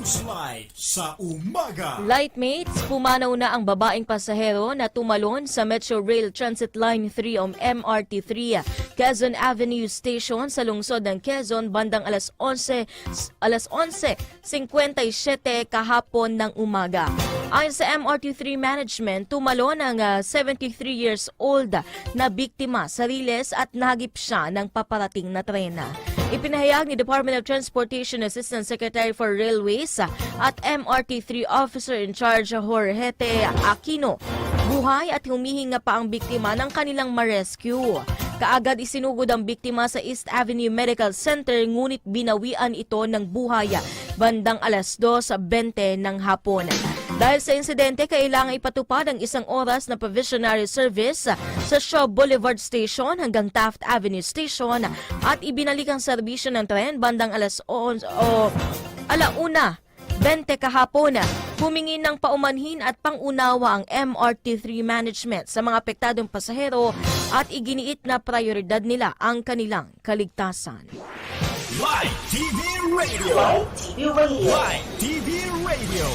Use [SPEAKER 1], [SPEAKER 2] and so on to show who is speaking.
[SPEAKER 1] Newslight sa umaga.
[SPEAKER 2] Lightmates, pumanaw na ang babaeng pasahero na tumalon sa Metro Rail Transit Line 3 o MRT3, Quezon Avenue Station sa lungsod ng Quezon bandang alas 11:57 kahapon ng umaga. Ayon sa MRT3 Management, tumalon ang 73 years old na biktima sa riles at nahagip siya ng paparating na trena. Ipinahayag ni Department of Transportation Assistant Secretary for Railways at MRT3 Officer in Charge Jorgete Aquino. Buhay at humihinga pa ang biktima ng kanilang ma-rescue. Kaagad isinugod ang biktima sa East Avenue Medical Center ngunit binawian ito ng buhay bandang alas 2:20 ng hapon. Dahil sa insidente, kailangan ipatupad ang 1 oras na provisionary service sa Shaw Boulevard Station hanggang Taft Avenue Station at ibinalik ang serbisyo ng tren bandang alas 1:20 kahapon. Humingi ng paumanhin at pangunawa ang MRT3 Management sa mga apektadong pasahero at iginiit na prioridad nila ang kanilang kaligtasan.
[SPEAKER 1] Live TV Radio.
[SPEAKER 3] Live TV Radio.
[SPEAKER 1] Live TV Radio.